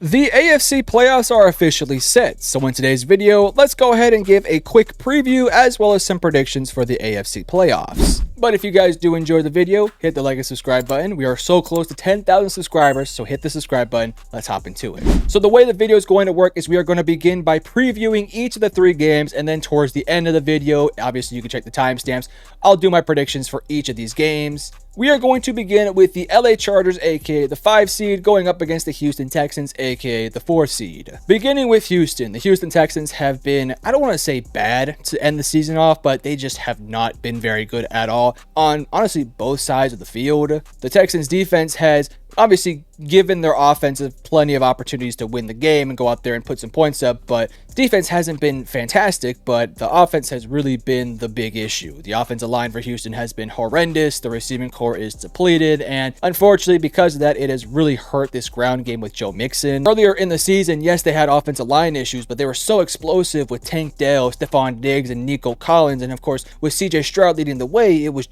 The AFC playoffs are officially set, so in today's video, let's go ahead and give a quick preview as well as some predictions for the AFC playoffs. But if you guys do enjoy the video, hit the like and subscribe button. We are so close to 10,000 subscribers, so hit the subscribe button. Let's hop into it. So the way the video is going to work is we are going to begin by previewing each of the 3 games, and then towards the end of the video, obviously you can check the timestamps, I'll do my predictions for each of these games. We are going to begin with the LA Chargers, aka the 5 seed, going up against the Houston Texans, aka the 4 seed. Beginning with Houston, the Houston Texans have been, I don't want to say bad to end the season off, but they just have not been very good at all on honestly both sides of the field. The Texans defense has obviously given their offensive plenty of opportunities to win the game and go out there and put some points up, but defense hasn't been fantastic, but the offense has really been the big issue. The offensive line for Houston has been horrendous, the receiving core is depleted, and unfortunately because of that, it has really hurt this ground game with Joe Mixon. Earlier in the season, yes, they had offensive line issues, but they were so explosive with Tank Dell, Stephon Diggs, and Nico Collins, and of course with CJ Stroud leading the way, it was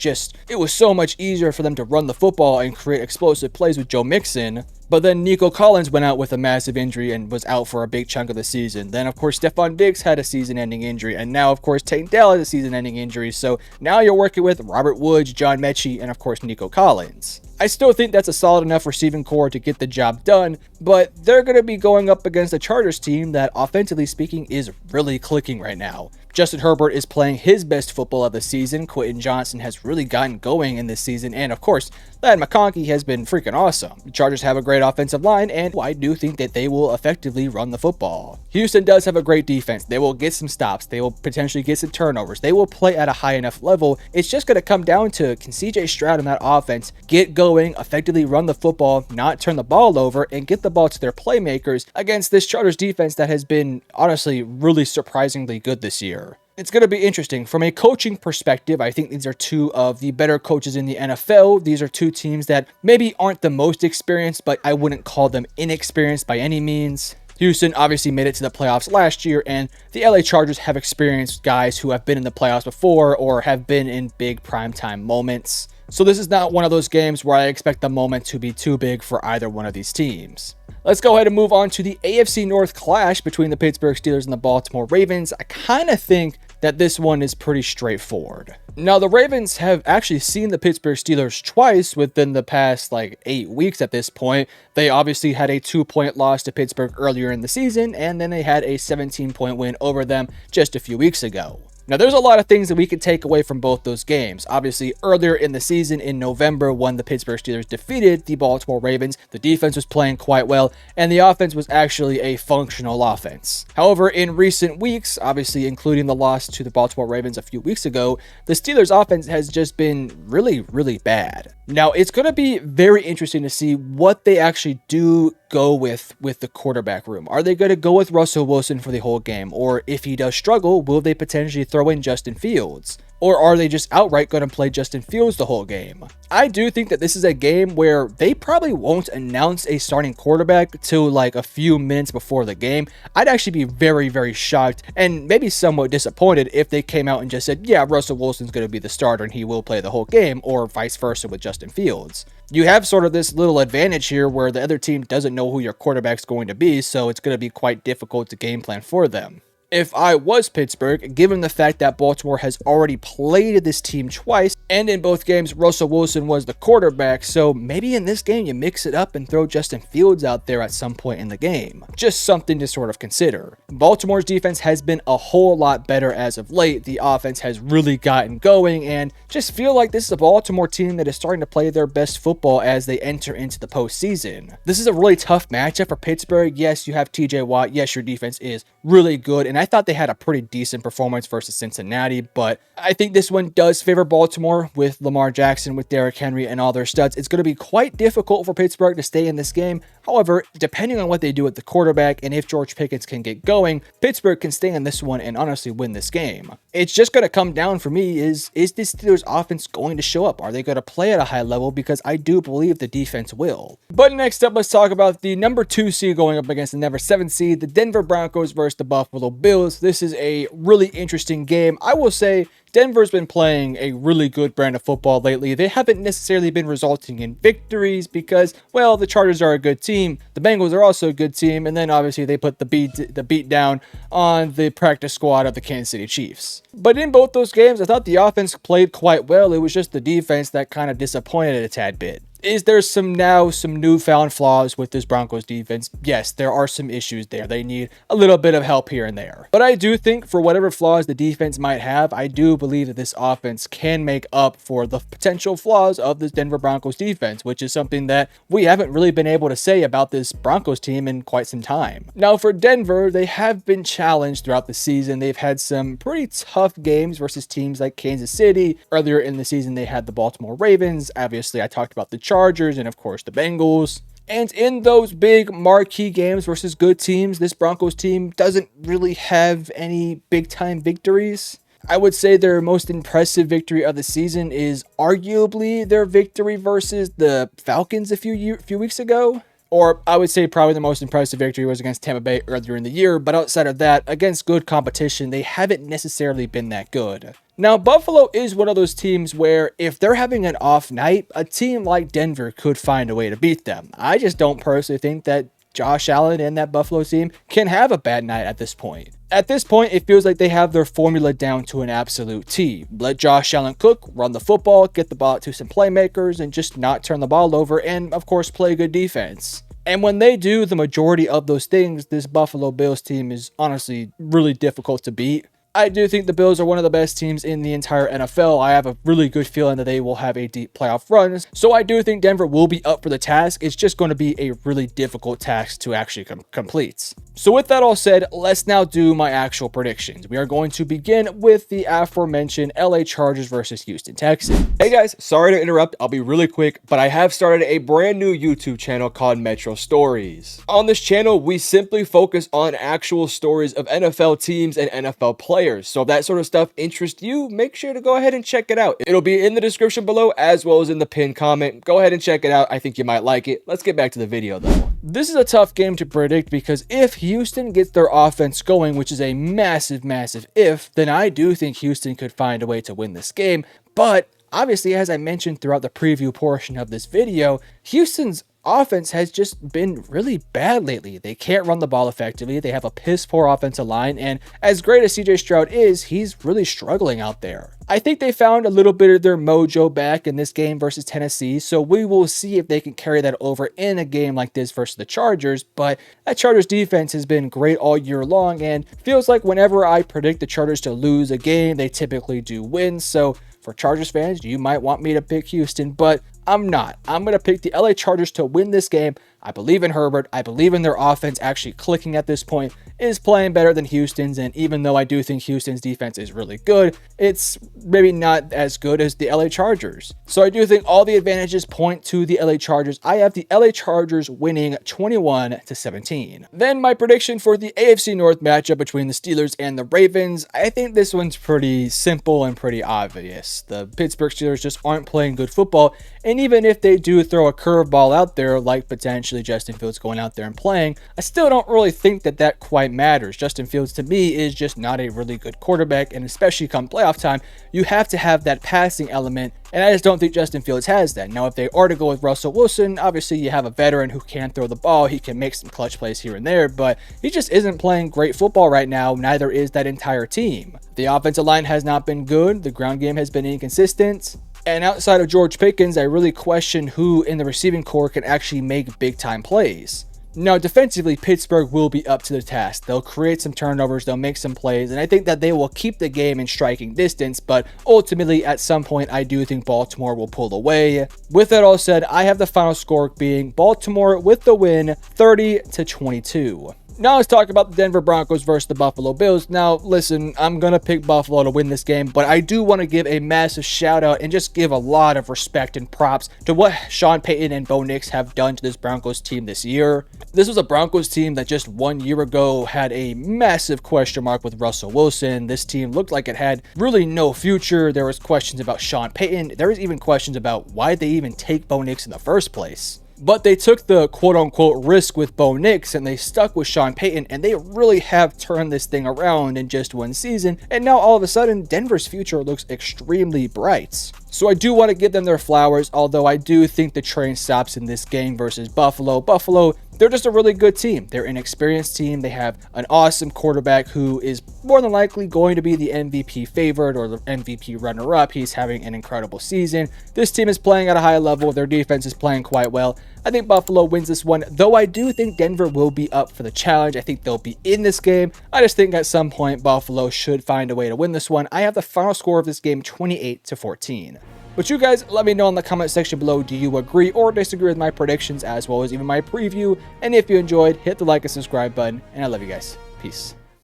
so much easier for them to run the football and create explosive plays with Joe Mixon. But then Nico Collins went out with a massive injury and was out for a big chunk of the season. Then, of course, Stephon Diggs had a season-ending injury. And now, of course, Tank Dell has a season-ending injury. So now you're working with Robert Woods, John Mechie, and, of course, Nico Collins. I still think that's a solid enough receiving core to get the job done, but they're going to be going up against a Chargers team that, offensively speaking, is really clicking right now. Justin Herbert is playing his best football of the season. Quentin Johnson has really gotten going in this season. And, of course, Ladd McConkey has been freaking awesome. The Chargers have a great offensive line, and I do think that they will effectively run the football. Houston does have a great defense. They will get some stops. They will potentially get some turnovers. They will play at a high enough level. It's just going to come down to, can CJ Stroud and that offense get going, effectively run the football, not turn the ball over, and get the ball to their playmakers against this Chargers defense that has been, honestly, really surprisingly good this year. It's going to be interesting. From a coaching perspective, I think these are 2 of the better coaches in the NFL. These are 2 teams that maybe aren't the most experienced, but I wouldn't call them inexperienced by any means. Houston obviously made it to the playoffs last year, and the LA Chargers have experienced guys who have been in the playoffs before or have been in big primetime moments. So this is not one of those games where I expect the moment to be too big for either one of these teams. Let's go ahead and move on to the AFC North clash between the Pittsburgh Steelers and the Baltimore Ravens. I kind of think that this one is pretty straightforward. Now, the Ravens have actually seen the Pittsburgh Steelers twice within the past 8 weeks at this point. They obviously had a 2-point loss to Pittsburgh earlier in the season, and then they had a 17-point win over them just a few weeks ago. Now, there's a lot of things that we could take away from both those games. Obviously, earlier in the season, in November, when the Pittsburgh Steelers defeated the Baltimore Ravens, the defense was playing quite well, and the offense was actually a functional offense. However, in recent weeks, obviously including the loss to the Baltimore Ravens a few weeks ago, the Steelers' offense has just been really, really bad. Now, it's going to be very interesting to see what they actually do go with the quarterback room. Are they going to go with Russell Wilson for the whole game? Or if he does struggle, will they potentially throw in Justin Fields? Or are they just outright going to play Justin Fields the whole game? I do think that this is a game where they probably won't announce a starting quarterback till a few minutes before the game. I'd actually be very, very shocked and maybe somewhat disappointed if they came out and just said, yeah, Russell Wilson's going to be the starter and he will play the whole game, or vice versa with Justin Fields. You have sort of this little advantage here where the other team doesn't know who your quarterback's going to be, so it's going to be quite difficult to game plan for them. If I was Pittsburgh, given the fact that Baltimore has already played this team twice, and in both games Russell Wilson was the quarterback, so maybe in this game you mix it up and throw Justin Fields out there at some point in the game. Just something to sort of consider. Baltimore's defense has been a whole lot better as of late. The offense has really gotten going, and just feel like this is a Baltimore team that is starting to play their best football as they enter into the postseason. This is a really tough matchup for Pittsburgh. Yes, you have TJ Watt. Yes, your defense is really good, and I thought they had a pretty decent performance versus Cincinnati, but I think this one does favor Baltimore with Lamar Jackson, with Derrick Henry, and all their studs. It's going to be quite difficult for Pittsburgh to stay in this game. However, depending on what they do at the quarterback and if George Pickens can get going, Pittsburgh can stay in this one and honestly win this game. It's just going to come down for me is this Steelers offense going to show up? Are they going to play at a high level? Because I do believe the defense will. But next up, let's talk about the number 2 seed going up against the number 7 seed, the Denver Broncos versus the Buffalo Bills. This is a really interesting game. I will say Denver's been playing a really good brand of football lately. They haven't necessarily been resulting in victories because, well, the Chargers are a good team. The Bengals are also a good team. And then obviously they put the beat down on the practice squad of the Kansas City Chiefs. But in both those games, I thought the offense played quite well. It was just the defense that kind of disappointed a tad bit. Is there some newfound flaws with this Broncos defense? Yes, there are some issues there. They need a little bit of help here and there. But I do think for whatever flaws the defense might have, I do believe that this offense can make up for the potential flaws of this Denver Broncos defense, which is something that we haven't really been able to say about this Broncos team in quite some time. Now for Denver, they have been challenged throughout the season. They've had some pretty tough games versus teams like Kansas City. Earlier in the season, they had the Baltimore Ravens. Obviously, I talked about the Chargers and of course the Bengals. And in those big marquee games versus good teams, this Broncos team doesn't really have any big time victories. I would say their most impressive victory of the season is arguably their victory versus the Falcons a few weeks ago. Or I would say probably the most impressive victory was against Tampa Bay earlier in the year. But outside of that, against good competition, they haven't necessarily been that good. Now, Buffalo is one of those teams where if they're having an off night, a team like Denver could find a way to beat them. I just don't personally think that Josh Allen and that Buffalo team can have a bad night at this point. At this point, it feels like they have their formula down to an absolute T. Let Josh Allen cook, run the football, get the ball out to some playmakers, and just not turn the ball over, and of course, play good defense. And when they do the majority of those things, this Buffalo Bills team is honestly really difficult to beat. I do think the Bills are one of the best teams in the entire NFL. I have a really good feeling that they will have a deep playoff run. So I do think Denver will be up for the task. It's just going to be a really difficult task to actually complete. So with that all said, let's now do my actual predictions. We are going to begin with the aforementioned LA Chargers versus Houston Texans. Hey guys, sorry to interrupt. I'll be really quick, but I have started a brand new YouTube channel called Metro Stories. On this channel, we simply focus on actual stories of NFL teams and NFL players. So if that sort of stuff interests you, make sure to go ahead and check it out. It'll be in the description below as well as in the pinned comment. Go ahead and check it out. I think you might like it. Let's get back to the video though. This is a tough game to predict because if Houston gets their offense going, which is a massive if, then I do think Houston could find a way to win this game. But obviously, as I mentioned throughout the preview portion of this video, Houston's offense has just been really bad lately. They can't run the ball effectively. They have a piss poor offensive line, and as great as CJ Stroud is, he's really struggling out there. I think they found a little bit of their mojo back in this game versus Tennessee, so we will see if they can carry that over in a game like this versus the Chargers. But that Chargers defense has been great all year long, and feels like whenever I predict the Chargers to lose a game, they typically do win. So for Chargers fans, you might want me to pick Houston, but I'm not. I'm going to pick the LA Chargers to win this game. I believe in Herbert. I believe in their offense actually clicking at this point, is playing better than Houston's. And even though I do think Houston's defense is really good, it's maybe not as good as the LA Chargers. So I do think all the advantages point to the LA Chargers. I have the LA Chargers winning 21-17. Then my prediction for the AFC North matchup between the Steelers and the Ravens. I think this one's pretty simple and pretty obvious. The Pittsburgh Steelers just aren't playing good football. And even if they do throw a curveball out there, like potentially Justin Fields going out there and playing, I still don't really think that that quite matters. Justin Fields to me is just not a really good quarterback, and especially come playoff time, you have to have that passing element, and I just don't think Justin Fields has that. Now, if they are to go with Russell Wilson, obviously you have a veteran who can throw the ball, he can make some clutch plays here and there, but he just isn't playing great football right now, neither is that entire team. The offensive line has not been good, the ground game has been inconsistent, and outside of George Pickens, I really question who in the receiving core can actually make big-time plays. Now, defensively, Pittsburgh will be up to the task. They'll create some turnovers, they'll make some plays, and I think that they will keep the game in striking distance, but ultimately, at some point, I do think Baltimore will pull away. With that all said, I have the final score being Baltimore with the win, 30-22. Now let's talk about the Denver Broncos versus the Buffalo Bills. Now, listen, I'm going to pick Buffalo to win this game, but I do want to give a massive shout out and just give a lot of respect and props to what Sean Payton and Bo Nix have done to this Broncos team this year. This was a Broncos team that just 1 year ago had a massive question mark with Russell Wilson. This team looked like it had really no future. There was questions about Sean Payton. There was even questions about why they even take Bo Nix in the first place. But they took the quote-unquote risk with Bo Nix and they stuck with Sean Payton, and they really have turned this thing around in just one season, and now all of a sudden Denver's future looks extremely bright. So I do want to give them their flowers, although I do think the train stops in this game versus Buffalo. Buffalo, they're just a really good team. They're an experienced team. They have an awesome quarterback who is more than likely going to be the MVP favorite or the MVP runner-up. He's having an incredible season. This team is playing at a high level. Their defense is playing quite well. I think Buffalo wins this one, though I do think Denver will be up for the challenge. I think they'll be in this game. I just think at some point Buffalo should find a way to win this one. I have the final score of this game 28-14. But you guys, let me know in the comment section below, do you agree or disagree with my predictions as well as even my preview? And if you enjoyed, hit the like and subscribe button, and I love you guys. Peace.